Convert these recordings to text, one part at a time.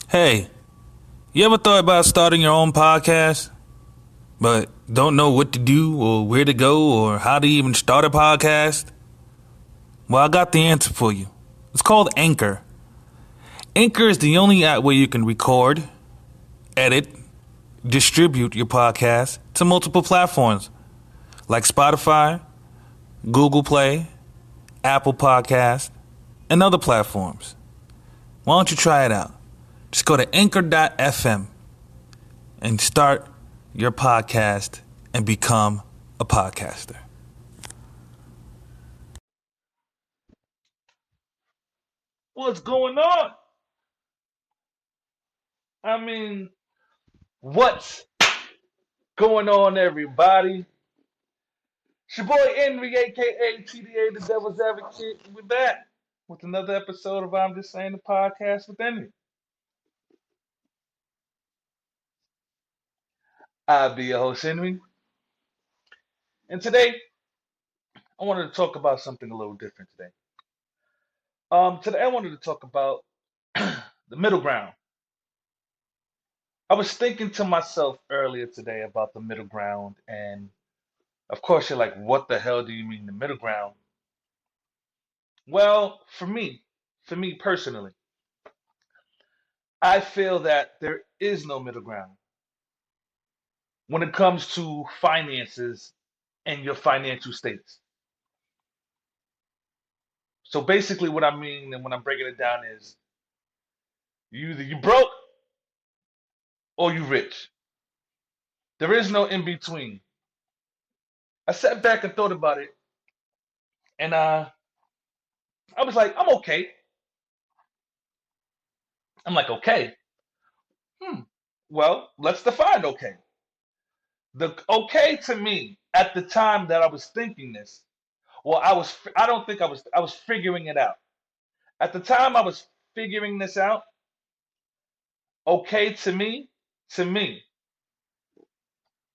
Hey, you ever thought about starting your own podcast, but don't know what to do or where to go or how to even start a podcast? Well, I got the answer for you. It's called Anchor. Anchor is the only app where you can record, edit, distribute your podcast to multiple platforms like Spotify, Google Play, Apple Podcast, and other platforms. Why don't you try it out? Just go to anchor.fm and start your podcast and become a podcaster. What's going on? I mean, what's going on, everybody? It's your boy Enri, aka TDA, the Devil's Advocate. We're back with another episode of I'm Just Saying the Podcast with Enri. I'll be your host, Enri, and today I wanted to talk about something a little different today. Today I wanted to talk about the middle ground. I was thinking to myself earlier today about the middle ground, and of course, you're like, what the hell do you mean the middle ground? Well, for me personally, I feel that there is no middle ground when it comes to finances and your financial states. So basically, what I mean and when I'm breaking it down is you broke or you rich. There is no in between. I sat back and thought about it, and I was like, I'm okay. I'm like, okay. Hmm. Well, let's define okay. The okay to me at the time that I was thinking this, well, I don't think I was figuring it out. At the time I was figuring this out, okay to me.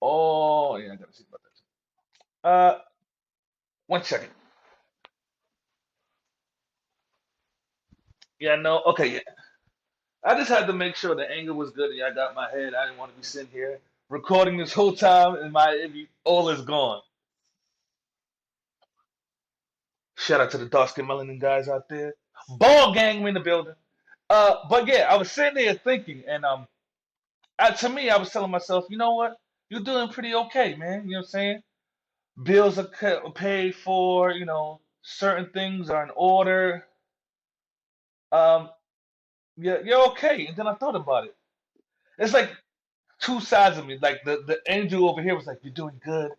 Oh, yeah, I gotta see about that. One second. Yeah, no, okay, yeah. I just had to make sure the angle was good and I got my head. I didn't want to be sitting here recording this whole time and all is gone. Shout out to the dark skin melanin guys out there. Ball gang in the building. But yeah, I was sitting there thinking, and to me, I was telling myself, you know what? You're doing pretty okay, man. You know what I'm saying? Bills are paid for. Certain things are in order. Um, you're okay. And then I thought about it. It's like two sides of me. Like the angel over here was like, "You're doing good."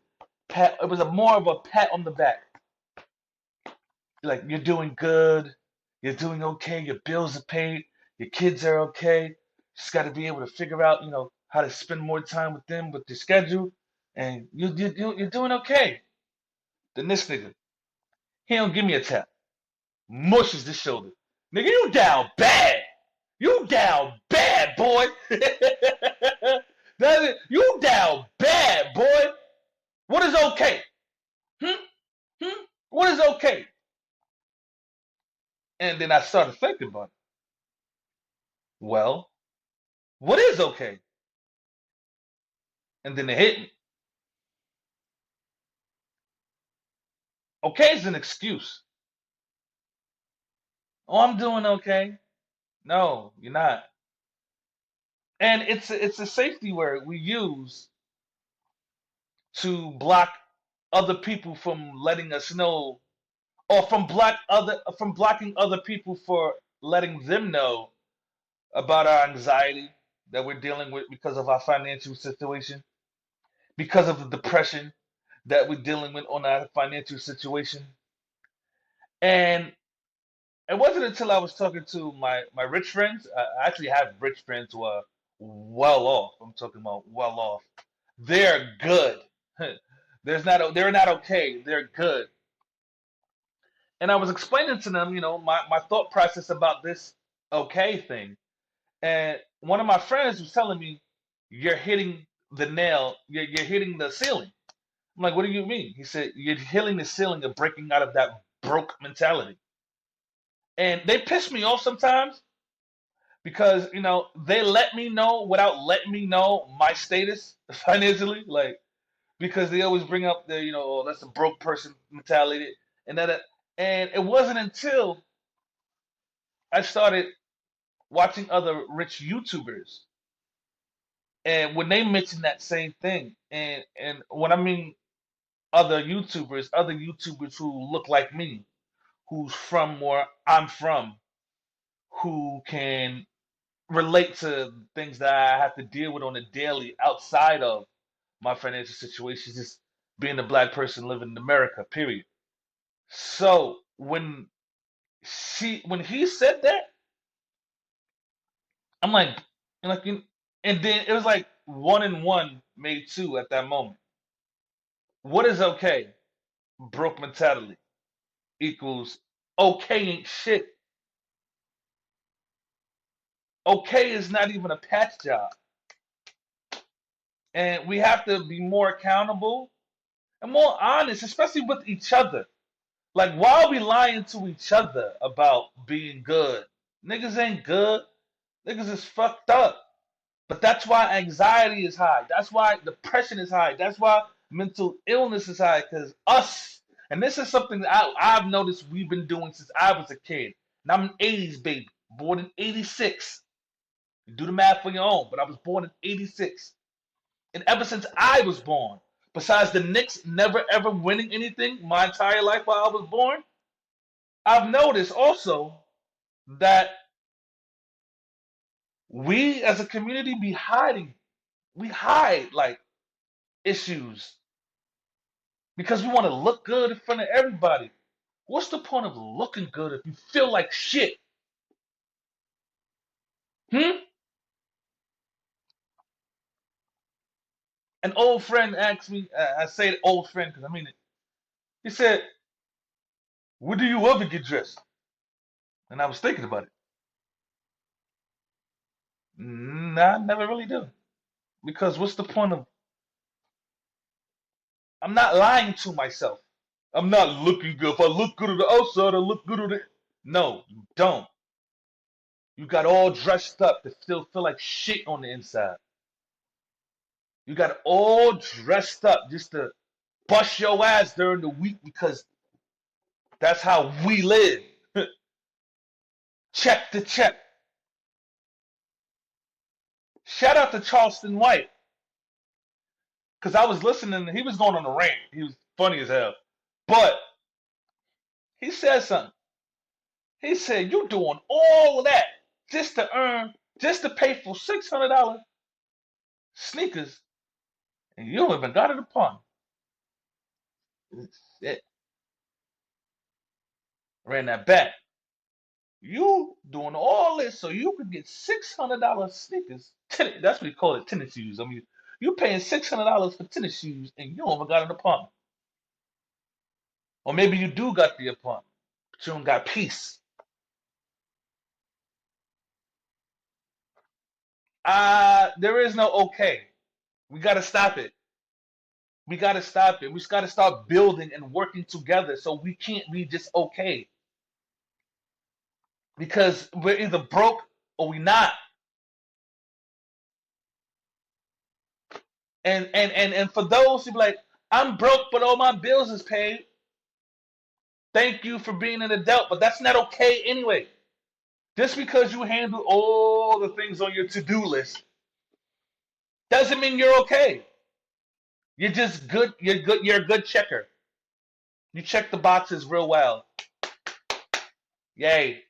Pat. It was a more of a pat on the back. Like you're doing good. You're doing okay. Your bills are paid. Your kids are okay. Just got to be able to figure out, how to spend more time with them with your schedule, and you're doing okay. Then this nigga, he don't give me a tap. Mushes the shoulder. Nigga, you down bad. You down bad, boy. You down bad, boy. What is okay? Hmm? Hmm? What is okay? And then I started thinking about it. Well, what is okay? And then it hit me. Okay is an excuse. Oh, I'm doing okay. No, you're not. And it's a safety word we use to block other people from letting us know, or from blocking other people for letting them know about our anxiety that we're dealing with because of our financial situation, because of the depression that we're dealing with on our financial situation. And it wasn't until I was talking to my rich friends. I actually have rich friends who are well off. I'm talking about well off. They're good. They're not okay. They're good. And I was explaining to them, my thought process about this okay thing. And one of my friends was telling me, "You're hitting the nail. You're hitting the ceiling." I'm like, "What do you mean?" He said, "You're hitting the ceiling of breaking out of that broke mentality." And they piss me off sometimes, because they let me know without letting me know my status financially, like because they always bring up the oh, that's a broke person mentality and that, and it wasn't until I started watching other rich YouTubers, and when they mention that same thing, and when I mean other YouTubers who look like me, who's from where I'm from, who can relate to things that I have to deal with on a daily outside of my financial situation, just being a black person living in America, period. So when he said that, I'm like, and then it was like one and one made two at that moment. What is okay? Broke mentality equals okay ain't shit. Okay is not even a patch job, and we have to be more accountable and more honest, especially with each other. Like, why are we lying to each other about being good? Niggas ain't good. Niggas is fucked up. But that's why anxiety is high. That's why depression is high. That's why mental illness is high. Because us, and this is something that I've noticed we've been doing since I was a kid. And I'm an 80s baby, born in 86. You do the math for your own, but I was born in 86. And ever since I was born, besides the Knicks never ever winning anything my entire life while I was born, I've noticed also that we as a community be hiding. We hide like issues because we want to look good in front of everybody. What's the point of looking good if you feel like shit? Hmm? An old friend asked me, I say old friend because I mean it. He said, "When do you ever get dressed?" And I was thinking about it. Nah, I never really do. Because what's the point of? I'm not lying to myself. I'm not looking good. If I look good on the outside, I look good on the. No, you don't. You got all dressed up to still feel like shit on the inside. You got all dressed up just to bust your ass during the week because that's how we live. Check to check. Shout out to Charleston White because I was listening. He was going on a rant. He was funny as hell. But he said something. He said, "You doing all of that just to just to pay for $600 sneakers, and you don't even got it upon." It ran that back. You doing all this so you could get $600 sneakers. That's what he called it, tennis shoes. I mean, you paying $600 for tennis shoes and you don't even got an apartment. Or maybe you do got the apartment, but you don't got peace. There is no okay. We gotta stop it. We gotta stop it. We just gotta start building and working together so we can't be just okay. Because we're either broke or we not. And for those who be like, I'm broke, but all my bills is paid. Thank you for being an adult, but that's not okay anyway. Just because you handle all the things on your to-do list doesn't mean you're okay. You're just good. You're good. You're a good checker. You check the boxes real well. Yay.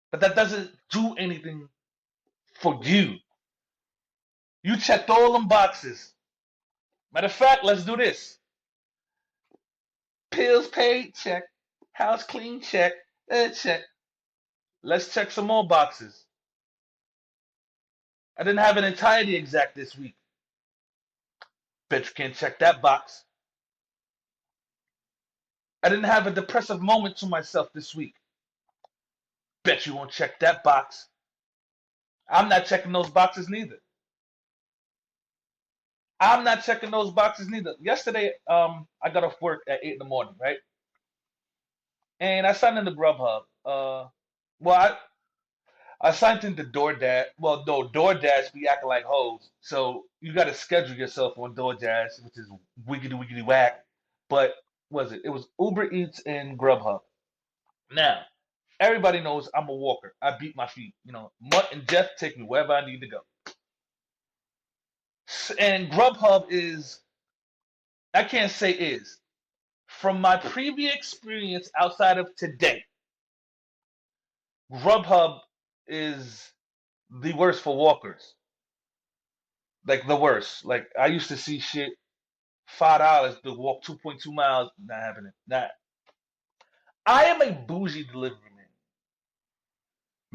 But that doesn't do anything for you. You checked all them boxes. Matter of fact, let's do this. Pills paid, check. House clean, check. Check. Let's check some more boxes. I didn't have an entirety exact this week. Bet you can't check that box. I didn't have a depressive moment to myself this week. Bet you won't check that box. I'm not checking those boxes neither. I'm not checking those boxes neither. Yesterday, I got off work at 8 in the morning, right? And I signed into Grubhub. Well, I signed into DoorDash. Well, no, DoorDash be acting like hoes. So you got to schedule yourself on DoorDash, which is wiggity wiggity whack. But was it? It was Uber Eats and Grubhub. Now, everybody knows I'm a walker. I beat my feet. Mutt and Jeff take me wherever I need to go. And Grubhub is, I can't say is. From my previous experience outside of today, Grubhub is the worst for walkers. Like the worst. Like I used to see shit $5 to walk 2.2 miles. Not happening. Not. I am a bougie delivery man,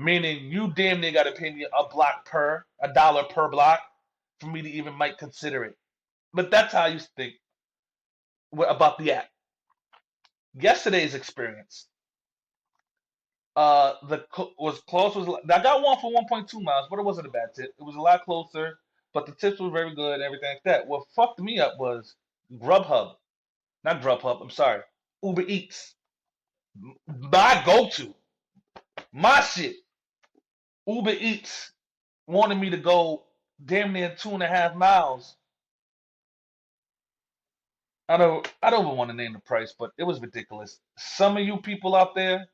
meaning you damn near got to pay me a dollar per block for me to even might consider it. But that's how I used to think about the app. Yesterday's experience, the was close. I got one for 1.2 miles, but it wasn't a bad tip. It was a lot closer, but the tips were very good and everything like that. What fucked me up was Grubhub, not Grubhub. I'm sorry, Uber Eats. My go-to, my shit. Uber Eats wanted me to go damn near 2.5 miles. I don't even want to name the price, but it was ridiculous. Some of you people out there,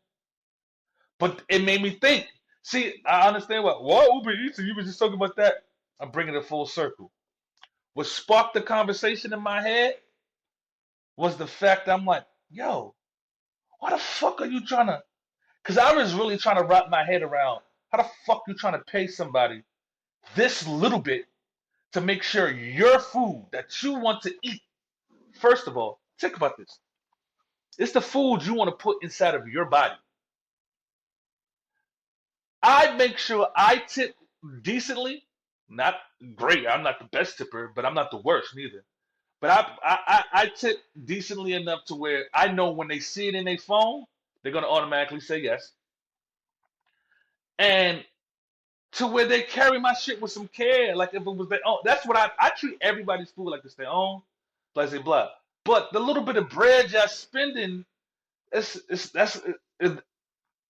but it made me think. See, I understand what Uber Eats, and you were just talking about that. I'm bringing it full circle. What sparked the conversation in my head was the fact that I'm like, yo, why the fuck are you trying to? Because I was really trying to wrap my head around how the fuck you trying to pay somebody this little bit to make sure your food that you want to eat. First of all, think about this. It's the food you want to put inside of your body. I make sure I tip decently. Not great. I'm not the best tipper, but I'm not the worst neither. But I tip decently enough to where I know when they see it in their phone, they're gonna automatically say yes. And to where they carry my shit with some care, like if it was their own. That's what I treat everybody's food like it's their own, blah blah blah. But the little bit of bread y'all spending, it's that's it,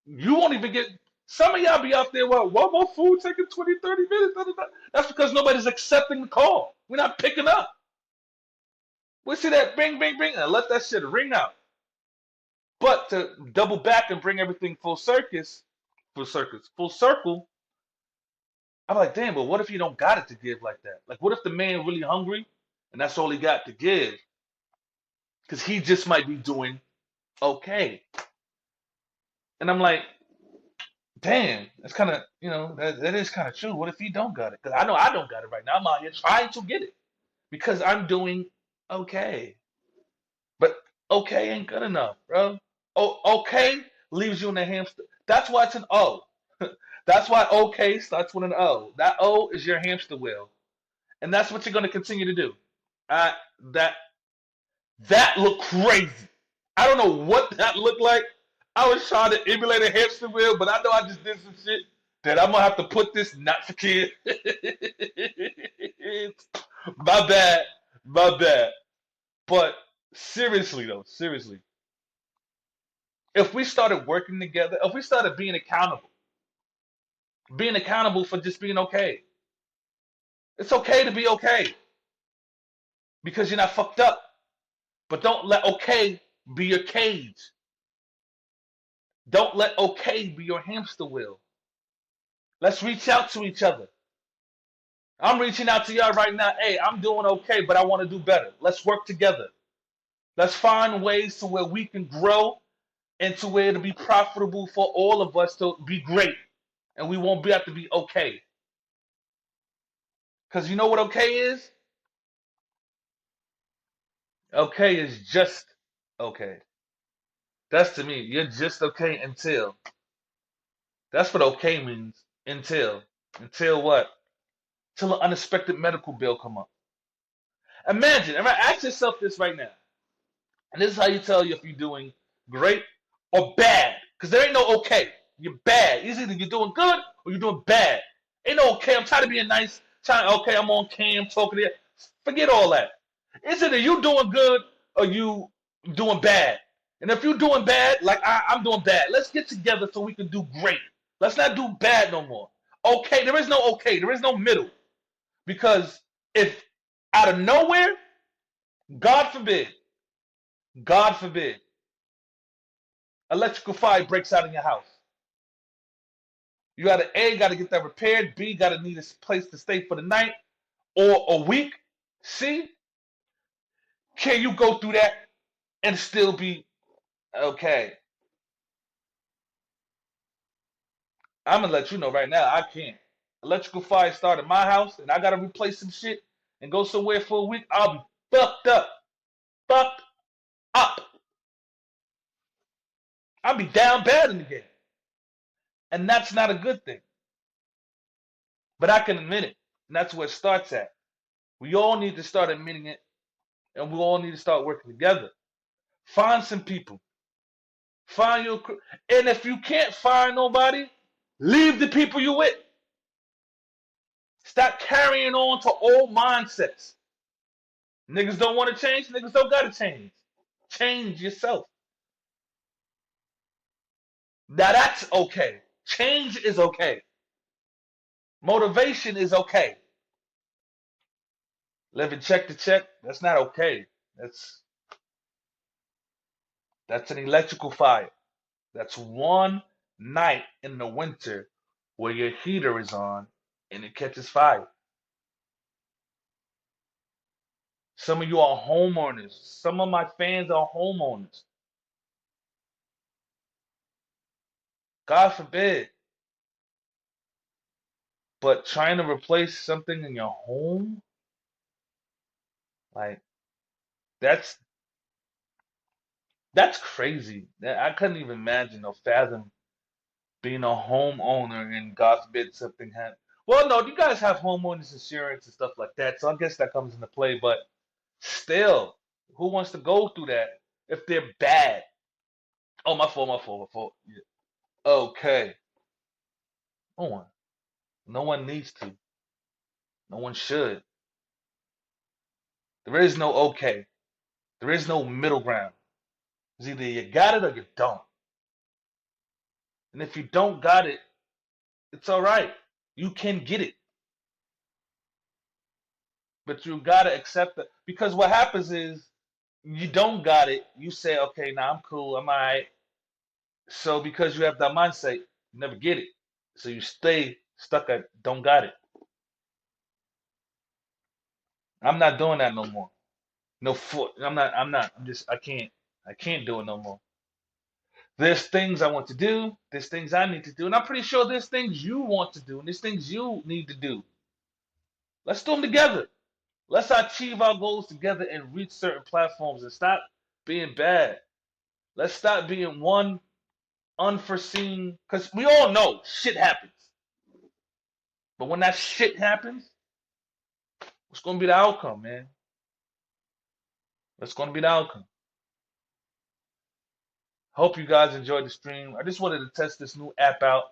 you won't even get. Some of y'all be out there, well, one more food taking 20, 30 minutes. Da, da, da. That's because nobody's accepting the call. We're not picking up. We see that bing, bing, bing, and let that shit ring out. But to double back and bring everything full circle, I'm like, damn, but what if you don't got it to give like that? Like, what if the man really hungry and that's all he got to give? Because he just might be doing okay. And I'm like, damn, that's kind of, that is kind of true. What if he don't got it? Because I know I don't got it right now. I'm out here trying to get it because I'm doing okay. But okay ain't good enough, bro. Okay leaves you in a hamster. That's why it's an O. That's why okay starts with an O. That O is your hamster wheel, and that's what you're gonna continue to do. Uh, that that looked crazy. I don't know what that looked like. I was trying to emulate a hamster wheel, but I know I just did some shit that I'm gonna have to put this not for kids. My bad, my bad. But seriously though, seriously, if we started working together, if we started being accountable for just being okay, it's okay to be okay because you're not fucked up. But don't let okay be your cage. Don't let okay be your hamster wheel. Let's reach out to each other. I'm reaching out to y'all right now. Hey, I'm doing okay, but I want to do better. Let's work together. Let's find ways to where we can grow and to where it'll be profitable for all of us to be great. And we won't be have to be okay. Because you know what okay is? Okay is just okay. That's to me. You're just okay until. That's what okay means. Until. Until what? Till an unexpected medical bill come up. Imagine, ask yourself this right now. And this is how you tell you if you're doing great or bad. Because there ain't no okay. You're bad. It's either you're doing good or you're doing bad. Ain't no okay. I'm trying to be a nice, okay, I'm on cam talking to you. Forget all that. It's either you doing good or you doing bad. And if you're doing bad, like I'm doing bad, let's get together so we can do great. Let's not do bad no more. Okay, there is no okay. There is no middle. Because if out of nowhere, God forbid, God forbid, electrical fire breaks out in your house. You got to A, got to get that repaired. B, got to need a place to stay for the night or a week. C, can you go through that and still be okay? I'm gonna let you know right now, I can't. Electrical fire started my house, and I gotta replace some shit and go somewhere for a week. I'll be fucked up, fucked up. I'll be down bad in the game, and that's not a good thing. But I can admit it, and that's where it starts at. We all need to start admitting it, and we all need to start working together. Find some people, find your crew, and if you can't find nobody, leave the people you with. Stop carrying on to old mindsets. Niggas don't want to change. Niggas don't gotta change. Change yourself. Now that's okay. Change is okay. Motivation is okay. Living check to check, that's not okay. That's that's an electrical fire. That's one night in the winter where your heater is on and it catches fire. Some of you are homeowners. Some of my fans are homeowners. God forbid. But trying to replace something in your home, like that's that's crazy. I couldn't even imagine or fathom being a homeowner and God forbid something happened. Well, no, you guys have homeowners insurance and stuff like that, so I guess that comes into play. But still, who wants to go through that if they're bad? Oh, my fault, my fault, my fault. Yeah. Okay, no one, no one needs to. No one should. There is no okay. There is no middle ground. It's either you got it or you don't. And if you don't got it, it's all right. You can get it, but you gotta accept it because what happens is you don't got it. You say, okay, now I'm cool. I'm all right. So because you have that mindset, you never get it. So you stay stuck at don't got it. I'm not doing that no more. No foot. I'm not. I'm not. I'm just. I can't. I can't do it no more. There's things I want to do. There's things I need to do, and I'm pretty sure there's things you want to do, and there's things you need to do. Let's do them together. Let's achieve our goals together and reach certain platforms and stop being bad. Let's stop being one unforeseen, because we all know shit happens. But when that shit happens, what's going to be the outcome, man? What's going to be the outcome? Hope you guys enjoyed the stream. I just wanted to test this new app out.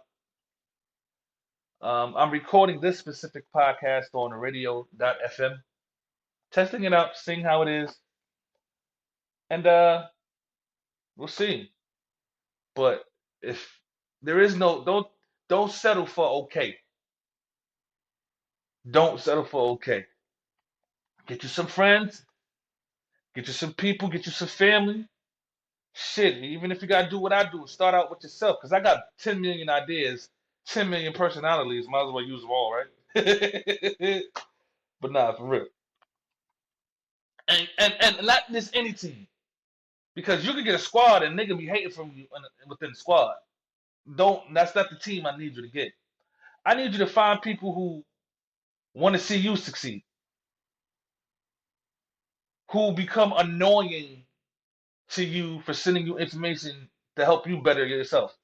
I'm recording this specific podcast on the radio.fm, testing it out, seeing how it is, and we'll see. But if there is no, don't settle for okay. Don't settle for okay. Get you some friends, get you some people, get you some family. Shit, even if you gotta do what I do, start out with yourself. Cause I got 10 million ideas, 10 million personalities. Might as well use them all, right? But nah, for real. And not just any team. Because you can get a squad and nigga be hating from you within the squad. Don't that's not the team I need you to get. I need you to find people who want to see you succeed, who become annoying to you for sending you information to help you better yourself.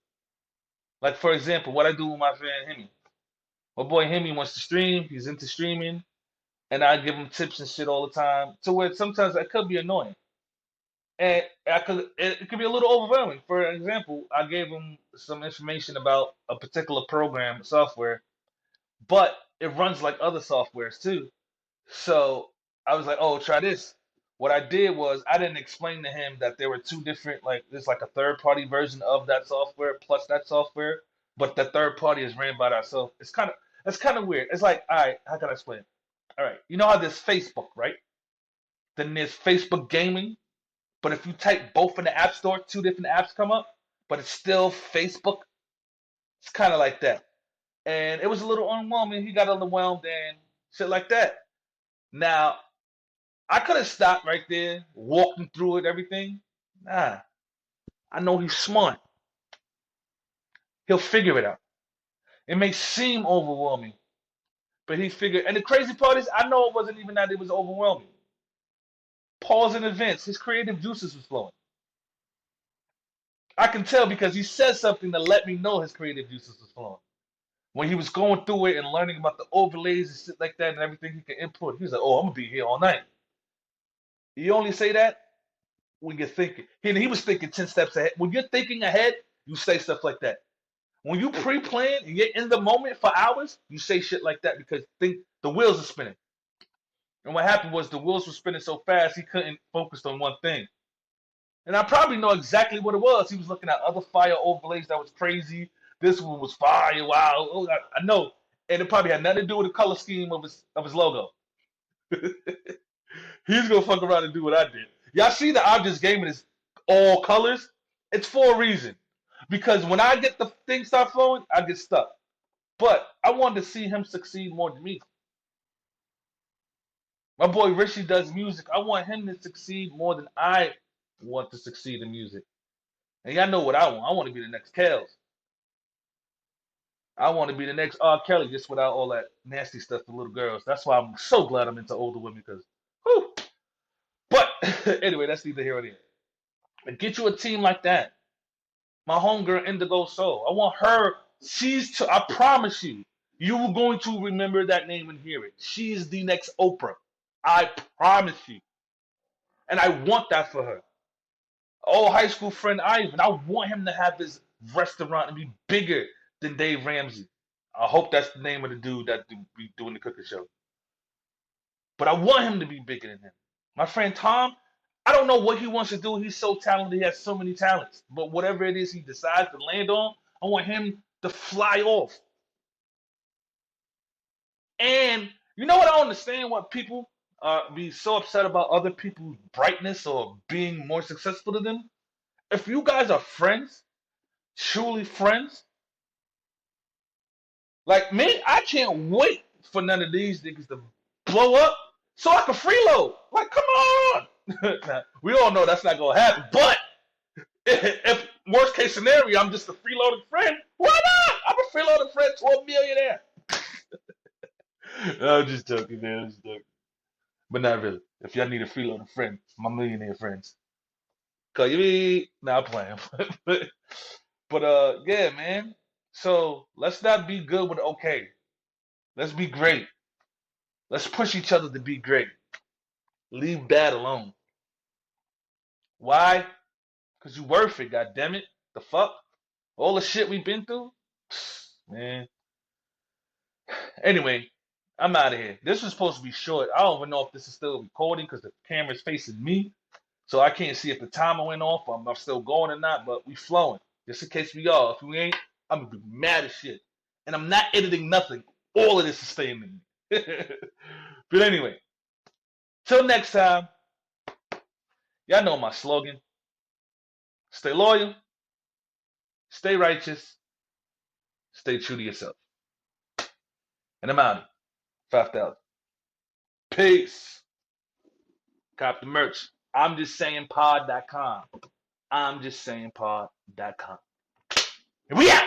Like for example, what I do with my friend Hemi. My boy Hemi wants to stream. He's into streaming, and I give him tips and shit all the time. To where sometimes that could be annoying, and it could be a little overwhelming. For example, I gave him some information about a particular program software, but it runs like other softwares too. So I was like, oh, try this. What I did was I didn't explain to him that there were two different, like there's like a third party version of that software plus that software. but the third party is ran by ourselves. It's kind of weird. It's like, all right, how can I explain it? All right, you know how there's Facebook, right? Then there's Facebook Gaming, but if you type both in the App Store, two different apps come up, but it's still Facebook. It's kind of like that. And it was a little overwhelming. He got overwhelmed and shit like that. Now, I could have stopped right there, walked him through it, everything. Nah, I know he's smart. He'll figure it out. It may seem overwhelming, but he figured. And the crazy part is, I know it wasn't even that it was overwhelming. Pause in advance. His creative juices was flowing. I can tell because he said something to let me know his creative juices was flowing. When he was going through it and learning about the overlays and shit like that and everything he could input, he was like, "Oh, I'm gonna be here all night." You only say that when you're thinking. He was thinking 10 steps ahead. When you're thinking ahead, you say stuff like that. When you pre-plan and you're in the moment for hours, you say shit like that because the wheels are spinning. And what happened was the wheels were spinning so fast he couldn't focus on one thing. And I probably know exactly what it was. He was looking at other fire overlays that was crazy. This one was fire. Wow. Oh, I know. And it probably had nothing to do with the color scheme of his logo. He's gonna fuck around and do what I did. Y'all see the objects gaming is all colors? It's for a reason. Because when I get the thing start flowing, I get stuck. But I wanted to see him succeed more than me. My boy Richie does music. I want him to succeed more than I want to succeed in music. And y'all know what I want. I want to be the next Kels. I want to be the next R. Kelly, just without all that nasty stuff for little girls. That's why I'm so glad I'm into older women because, whew. But anyway, that's neither here nor there. But get you a team like that. My homegirl Indigo Soul. I want her. I promise you, you are going to remember that name and hear it. She is the next Oprah. I promise you. And I want that for her. Oh, high school friend Ivan. I want him to have his restaurant and be bigger than Dave Ramsey. I hope that's the name of the dude that be doing the cooking show. But I want him to be bigger than him. My friend Tom, I don't know what he wants to do. He's so talented. He has so many talents. But whatever it is he decides to land on, I want him to fly off. And you know what? I don't understand what people be so upset about other people's brightness or being more successful than them. If you guys are friends, truly friends, like me, I can't wait for none of these niggas to blow up so I can freeload. Like, come on. Now, we all know that's not gonna happen. But if worst case scenario, I'm just a freeloading friend, why not? I'm a freeloading friend to a millionaire. I'm just joking, man. I'm just joking. But not really. If y'all need a freeloading friend, my millionaire friends. Call you me. Nah, I'm playing. but yeah, man. So let's not be good with okay. Let's be great. Let's push each other to be great. Leave bad alone. Why? Because you worth it, god damn it. The fuck? All the shit we've been through? Man. Anyway, I'm out of here. This was supposed to be short. I don't even know if this is still recording because the camera's facing me. So I can't see if the timer went off or I'm still going or not, but we flowing. Just in case we are. If we ain't, I'm gonna be mad as shit. And I'm not editing nothing. All of this is staying in me. But anyway, till next time, y'all know my slogan. Stay loyal, stay righteous, stay true to yourself. And I'm out. 5,000. Peace. Cop the merch. I'm just saying pod.com. I'm just saying pod.com. Here we out.